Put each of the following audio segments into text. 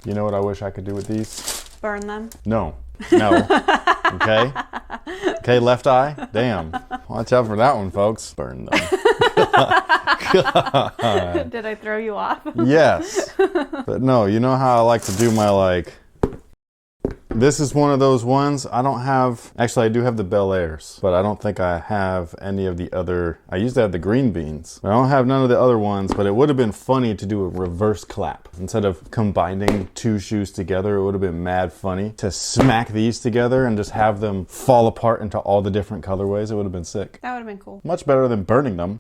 You know what I wish I could do with these? Burn them? No. No. Okay? Okay, left eye? Damn. Watch out for that one, folks. Burn them. God. Did I throw you off? Yes. But no, you know how I like to do my like... This is one of those ones I don't have. Actually, I do have the Bel Airs, but I don't think I have any of the other. I used to have the green beans. I don't have none of the other ones, but it would have been funny to do a reverse clap. Instead of combining two shoes together, it would have been mad funny to smack these together and just have them fall apart into all the different colorways. It would have been sick. That would have been cool. Much better than burning them.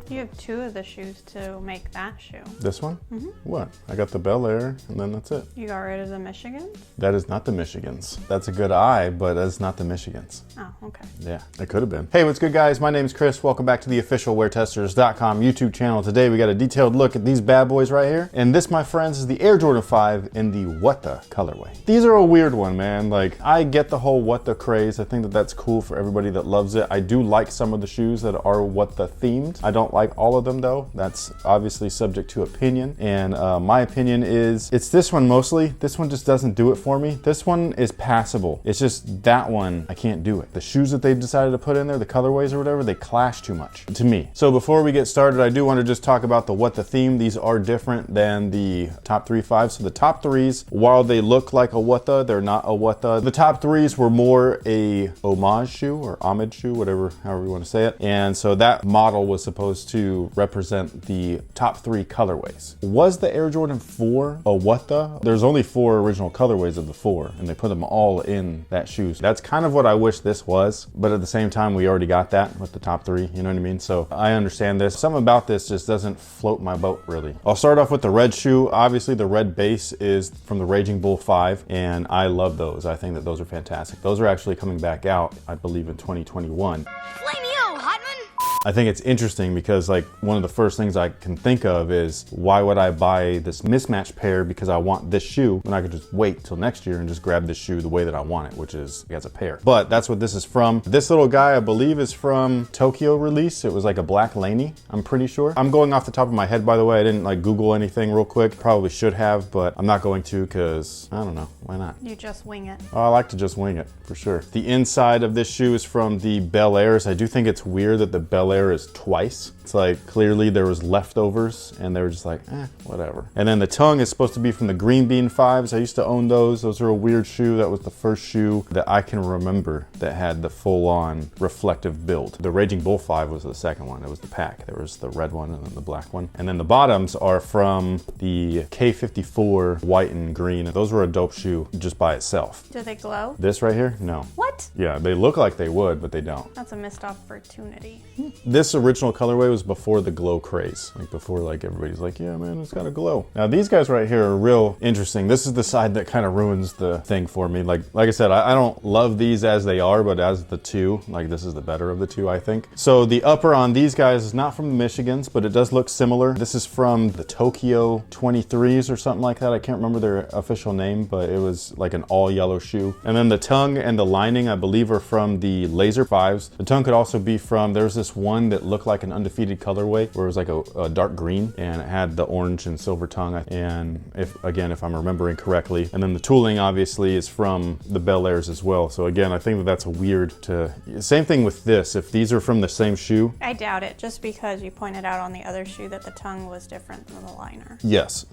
You have two of the shoes to make that shoe. This one? Mm-hmm. What? I got the Bel Air and then that's it. You got rid of the Michigans? That is not the Michigans. That's a good eye, but that's not the Michigans. Oh, okay. Yeah, it could have been. Hey, what's good, guys? My name is Chris. Welcome back to the official WearTesters.com YouTube channel. Today, we got a detailed look at these bad boys right here. And this, my friends, is the Air Jordan 5 in the What The colorway. These are a weird one, man. Like, I get the whole What The craze. I think that that's cool for everybody that loves it. I do like some of the shoes that are What The themed. I don't like all of them, though. That's obviously subject to opinion. And my opinion is, it's this one mostly. This one just doesn't do it for me. This one is passable. It's just that one, I can't do it. The shoes that they've decided to put in there, the colorways or whatever, they clash too much to me. So before we get started, I do want to just talk about the What The theme. These are different than the top 3 5s. So the top 3s, while they look like a What The, they're not a What The. The top 3s were more a homage shoe or homage shoe, whatever, however you want to say it. And so that model was supposed to represent the top 3 colorways. Was the Air Jordan 4 a What The? There's only 4 original colorways of the 4, and they put them all in that shoe. So that's kind of what I wish this was, but at the same time, we already got that with the top 3, you know what I mean? So I understand this. Something about this just doesn't float my boat, really. I'll start off with the red shoe. Obviously, the red base is from the Raging Bull 5, and I love those. I think that those are fantastic. Those are actually coming back out, I believe, in 2021. I think it's interesting because like one of the first things I can think of is why would I buy this mismatched pair because I want this shoe when I could just wait till next year and just grab this shoe the way that I want it, which is as a pair. But that's what this is from. This little guy, I believe, is from Tokyo release. It was like a black Laney, I'm pretty sure. I'm going off the top of my head, by the way. I didn't like Google anything real quick. Probably should have, but I'm not going to because I don't know. Why not? You just wing it. Oh, I like to just wing it for sure. The inside of this shoe is from the Bel Airs. I do think it's weird that the Bel Air is twice. It's like clearly there was leftovers and they were just like, whatever. And then the tongue is supposed to be from the Green Bean 5s. I used to own those. Those are a weird shoe. That was the first shoe that I can remember that had the full-on reflective build. The Raging Bull 5 was the second one. It was the pack. There was the red one and then the black one. And then the bottoms are from the K54 white and green. Those were a dope shoe just by itself. Do they glow? This right here? No. What? Yeah, they look like they would, but they don't. That's a missed opportunity. This original colorway was before the glow craze. Like before, like everybody's like, yeah, man, it's got a glow. Now these guys right here are real interesting. This is the side that kind of ruins the thing for me. Like I said, I don't love these as they are, but as the two, like this is the better of the two, I think. So the upper on these guys is not from the Michigans, but it does look similar. This is from the Tokyo 23s or something like that. I can't remember their official name, but it was like an all yellow shoe. And then the tongue and the lining, I believe, are from the Laser 5s. The tongue could also be from, there's this one that looked like an undefeated colorway where it was like a dark green and it had the orange and silver tongue. And if I'm remembering correctly. And then the tooling obviously is from the Bel Airs as well. So again, I think that that's a weird same thing with this. If these are from the same shoe. I doubt it, just because you pointed out on the other shoe that the tongue was different than the liner. Yes,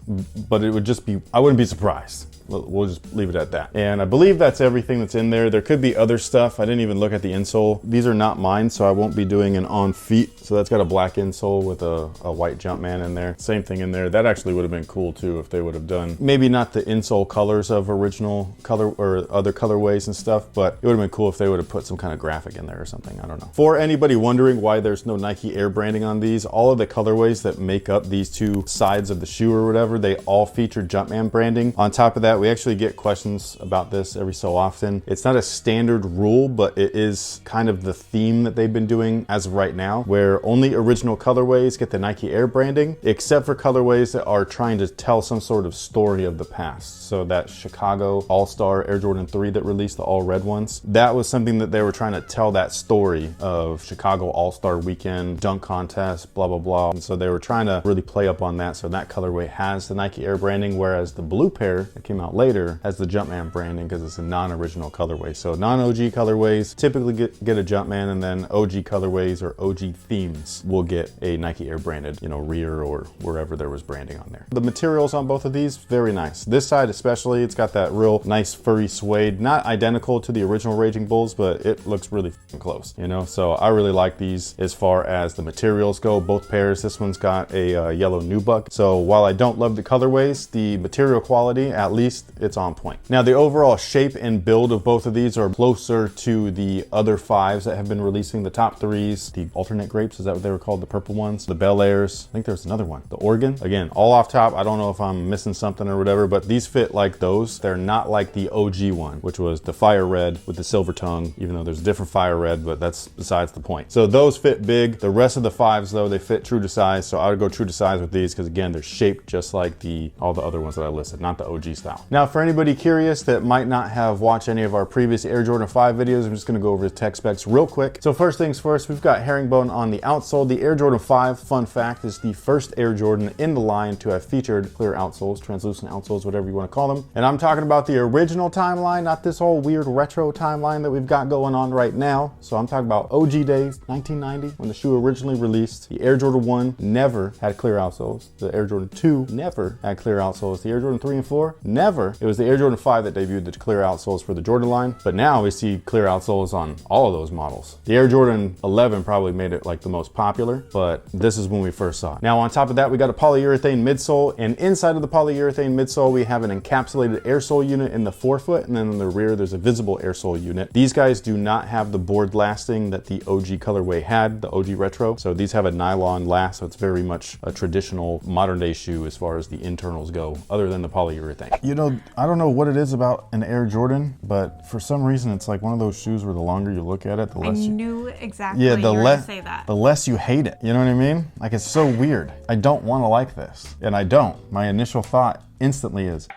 but it would just be, I wouldn't be surprised. We'll just leave it at that. And I believe that's everything that's in there. There could be other stuff. I didn't even look at the insole. These are not mine, so I won't be doing an on feet. So that's got a black insole with a white Jumpman in there. Same thing in there. That actually would have been cool too if they would have done, maybe not the insole colors of original color or other colorways and stuff, but it would have been cool if they would have put some kind of graphic in there or something. I don't know. For anybody wondering why there's no Nike Air branding on these, all of the colorways that make up these two sides of the shoe or whatever, they all feature Jumpman branding. On top of that, we actually get questions about this every so often. It's not a standard rule, but it is kind of the theme that they've been doing as of right now, where only original colorways get the Nike Air branding, except for colorways that are trying to tell some sort of story of the past. So that Chicago All-Star Air Jordan 3 that released, the all red ones, that was something that they were trying to tell that story of Chicago All-Star weekend, dunk contest, blah, blah, blah. And so they were trying to really play up on that. So that colorway has the Nike Air branding, whereas the blue pair that came out later has the Jumpman branding because it's a non-original colorway. So non-OG colorways typically get a Jumpman, and then OG colorways or OG themes will get a Nike Air branded, you know, rear or wherever there was branding on there. The materials on both of these, very nice. This side especially, it's got that real nice furry suede, not identical to the original Raging Bulls, but it looks really close, you know? So I really like these as far as the materials go, both pairs. This one's got a yellow Nubuck. So while I don't love the colorways, the material quality, at least it's on point. Now the overall shape and build of both of these are closer to the other fives that have been releasing, the top threes, the alternate grapes, is that what they were called? The purple ones, the Bel Airs. I think there's another one, the Oregon. Again, all off top. I don't know if I'm missing something or whatever, but these fit like those. They're not like the OG one, which was the fire red with the silver tongue, even though there's a different fire red, but that's besides the point. So those fit big. The rest of the fives though, they fit true to size. So I would go true to size with these because again, they're shaped just like all the other ones that I listed, not the OG style. Now, for anybody curious that might not have watched any of our previous Air Jordan 5 videos, I'm just gonna go over the tech specs real quick. So first things first, we've got herringbone on the outsole. The Air Jordan 5, fun fact, is the first Air Jordan in the line to have featured clear outsoles, translucent outsoles, whatever you want to call them. And I'm talking about the original timeline, not this whole weird retro timeline that we've got going on right now. So I'm talking about OG days, 1990, when the shoe originally released. The Air Jordan 1 never had clear outsoles. The Air Jordan 2 never had clear outsoles. The Air Jordan 3 and 4 never. It was the Air Jordan 5 that debuted the clear outsoles for the Jordan line, but now we see clear outsoles on all of those models. The Air Jordan 11 probably made it like the most popular, but this is when we first saw it. Now on top of that, we got a polyurethane midsole, and inside of the polyurethane midsole, we have an encapsulated air sole unit in the forefoot, and then in the rear, there's a visible air sole unit. These guys do not have the board lasting that the OG colorway had, the OG retro. So these have a nylon last, so it's very much a traditional modern day shoe as far as the internals go, other than the polyurethane. You know, I don't know what it is about an Air Jordan, but for some reason, it's like one of those shoes where the longer you look at it, the less I you... knew exactly you were gonna say that. The less you hate it, you know what I mean? Like, it's so weird. I don't want to like this, and I don't. My initial thought instantly is,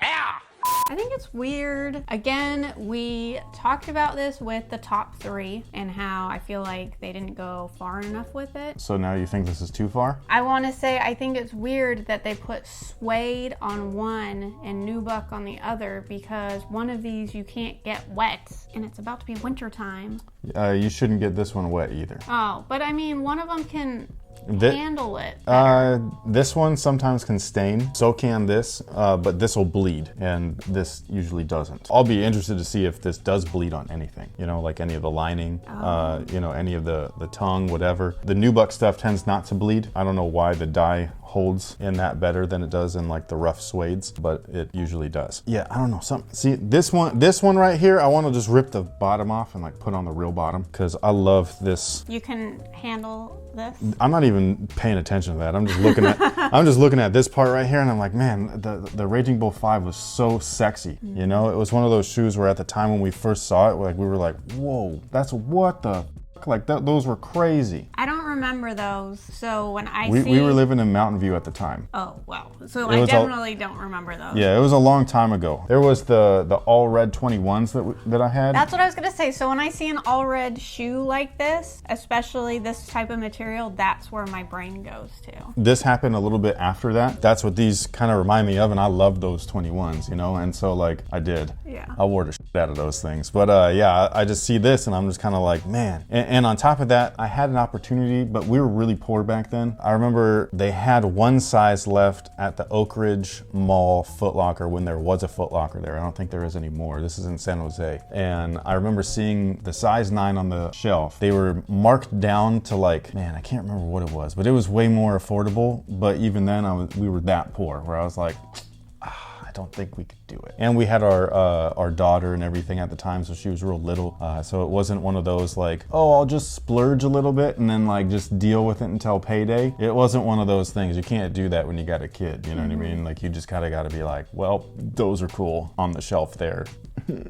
I think it's weird. Again, we talked about this with the top three and how I feel like they didn't go far enough with it. so now you think this is too far? I want to say I think it's weird that they put Suede on one and Nubuck on the other, because one of these you can't get wet and it's about to be winter time. You shouldn't get this one wet either. Oh, but I mean, one of them can handle it. This one sometimes can stain, so can this, but this will bleed, and this usually doesn't. I'll be interested to see if this does bleed on anything, you know, like any of the lining, you know, any of the tongue, whatever. The Nubuck stuff tends not to bleed. I don't know why the dye holds in that better than it does in like the rough suedes, but it usually does. Yeah, I don't know. See, this one right here, I want to just rip the bottom off and like put on the real bottom, because I love this. You can handle this? I'm not even paying attention to that. I'm just looking at I'm just looking at this part right here, and I'm like, man, the Raging Bull 5 was so sexy. You know, it was one of those shoes where at the time when we first saw it, like we were like, whoa, that's what the like those were crazy. I don't remember those, so when we were living in Mountain View at the time. Oh, wow. So I definitely don't remember those. Yeah, it was a long time ago. There was the all red 21s that I had. That's what I was gonna say. So when I see an all red shoe like this, especially this type of material, that's where my brain goes to. This happened a little bit after that. That's what these kind of remind me of, and I love those 21s, you know, and so like I did. Yeah. I wore the shit out of those things. But yeah, I just see this and I'm just kind of like, man. And on top of that, I had an opportunity, but we were really poor back then. I remember they had one size left at the Oak Ridge Mall Foot Locker when there was a Foot Locker there. I don't think there is anymore. This is in San Jose. And I remember seeing the size 9 on the shelf. They were marked down to like, man, I can't remember what it was, but it was way more affordable. But even then, we were that poor where I was like, I don't think we could do it. And we had our daughter and everything at the time, so she was real little. So it wasn't one of those like, oh, I'll just splurge a little bit and then like just deal with it until payday. It wasn't one of those things. You can't do that when you got a kid, you know what I mean? Like you just kind of got to be like, well, those are cool on the shelf there.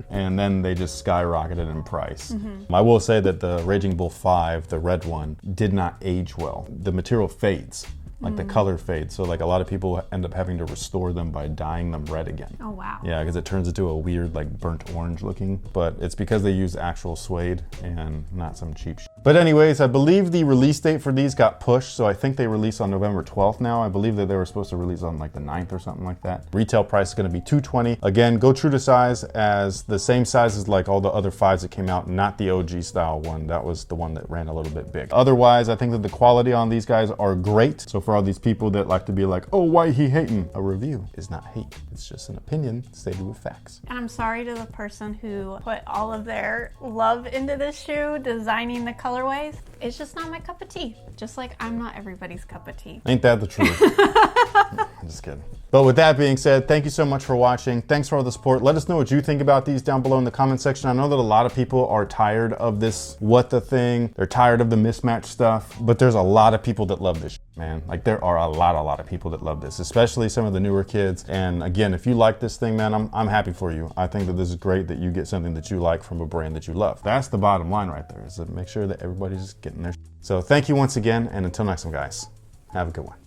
And then they just skyrocketed in price. I will say that the Raging Bull 5, the red one, did not age well. The material fades. Like the color fades. So like a lot of people end up having to restore them by dyeing them red again. Oh, wow. Yeah, because it turns into a weird like burnt orange looking, but it's because they use actual suede and not some cheap shit. But anyways, I believe the release date for these got pushed. So I think they release on November 12th now. I believe that they were supposed to release on like the 9th or something like that. Retail price is gonna be $220. Again, go true to size, as the same size as like all the other 5s that came out, not the OG style one. That was the one that ran a little bit big. Otherwise, I think that the quality on these guys are great. So for all these people that like to be like, oh, why he hating? A review is not hate. It's just an opinion stated with facts. And I'm sorry to the person who put all of their love into this shoe, designing the colorways. It's just not my cup of tea. Just like I'm not everybody's cup of tea. Ain't that the truth? I'm just kidding. But with that being said, thank you so much for watching. Thanks for all the support. Let us know what you think about these down below in the comment section. I know that a lot of people are tired of this what the thing. They're tired of the mismatch stuff, but there's a lot of people that love this, man. Like there are a lot of people that love this, especially some of the newer kids. And again, if you like this thing, man, I'm happy for you. I think that this is great that you get something that you like from a brand that you love. That's the bottom line right there, is to make sure that everybody's just getting their. So thank you once again, and until next time, guys, have a good one.